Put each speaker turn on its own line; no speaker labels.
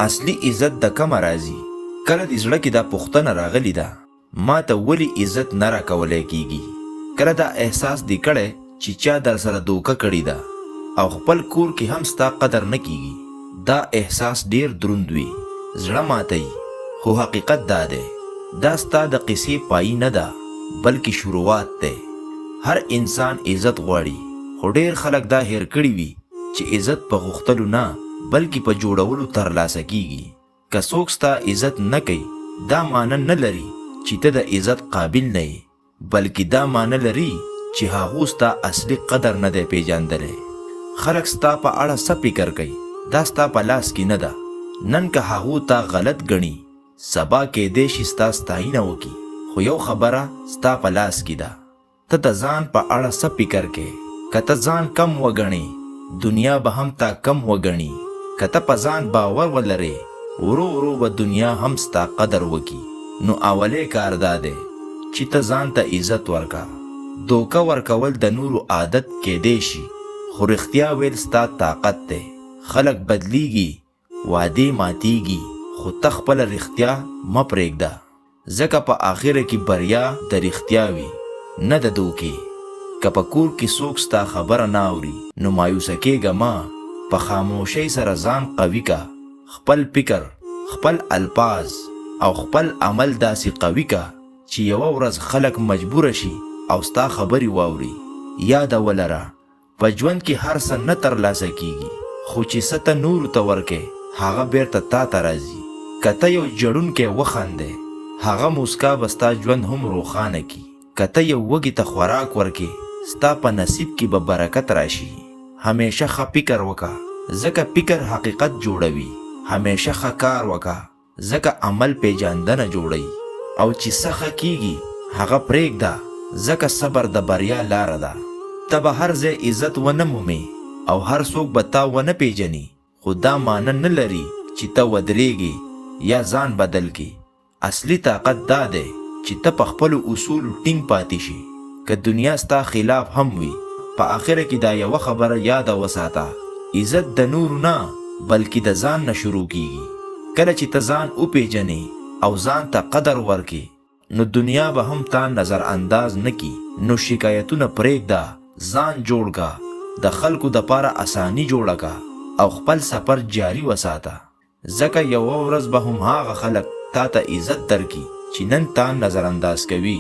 اصلي عزت د کومه راځي؟ کله د زړه کې دا پوښتنه راغلی ده ما ته ولې عزت نه راکولی کیږي؟ کله دا احساس دی کړی چې چا در سره دوکه کړې ده او خپل کور کې هم ستا قدر نه کیږي؟ دا احساس ډیر دروند وي، زړه ماتوي، خو حقیقت دا دی دا ستا د قصې پای نه ده بلکې شروعات دی. هر انسان عزت غواړي، خو ډیر خلک دا هیر کړي وي چې عزت په غوښتلو نه بلکې په جوړولو ترلاسه کیږي. که څوک ستا عزت نه کوي دا معنی نه لري چې ته د عزت قابل نه یې، بلکې دا معنی لري چې هغو ستا اصلي قدر نه دی پیژندلی. خلک ستا په اړه څه فکر کوي دا ستا په لاس کې نه ده. نن که هغو تا غلط ګڼي سبا کیدای شي ستا ستاینه وکړي، خو یو خبره ستا په لاس کې ده. ته د ځان په اړه څه فکر کوې؟ که ته ځان کم وګڼې دنیا به هم تا کم وګڼي. که ته په ځان باور ولرې ورو ورو به دنیا هم ستا قدر وکړي. نو اولی کار دا دی چې ته ځان ته عزت ورکړه. دوکه ورکول د نورو عادت کیدای شي، خو رښتیا ویل ستا طاقت دی. خلک بدلیږي، وعدې ماتیږي، خو ته خپله رښتیا مه پرېږده، ځکه په آخره کې بریا د رښتیا وي نه د دوکې. که په کور کې څوک ستا خبره نه اوري نو مایوسه کېږه مه. په خاموشۍ سره ځان قوي که. خپل فکر، خپل الفاظ او خپل عمل داسې قوي که چې یوه ورځ خلک مجبوره شي او ستا خبرې واوري. یاده ولره په ژوند کې هر څه نه ترلاسه کیږي، خو چې څه ته نورو ته ورکې هغه بیرته تا ته راځي. که ته یو ژړونکی وخاندې هغه موسکا به ستا ژوند هم روښانه کي. که ته یو وږي ته خوراک ورکې ستا په نصیب کې به برکت راشي. همیشه ښه فکر وکړه ځکه فکر حقیقت جوړوي. همیشه ښه کار وکړه ځکه عمل پیژندنه جوړوي. او چې څه ښه کیږي هغه پرېږده ځکه صبر د بریا لاره ده. ته به هر ځای عزت ونه مومې او هر څوک به تا ونه پیژني، خو دا معنی نه لري چې ته ودرېږې یا ځان بدل کړې. اصلي طاقت دا دی چې ته په خپلو اصولو ټینګ پاتې شي. که دنیا ستا خلاف هم وي په آخره کې دا یوه خبره یاده وساته، عزت د نورو نه بلکې د ځان نه شروع کیږي. کله چې ته ځان وپیژنې او ځان ته قدر ورکې نو دنیا به هم تا نظر انداز نه کی. نو شکایتونه پرېږده، ځان جوړ کا، د خلکو دپاره اساني جوړه کا او خپل سفر جاری وساته، ځکه یوه ورځ به هم هغه خلک تا ته عزت درکړي چې نن تا نظر انداز کوي.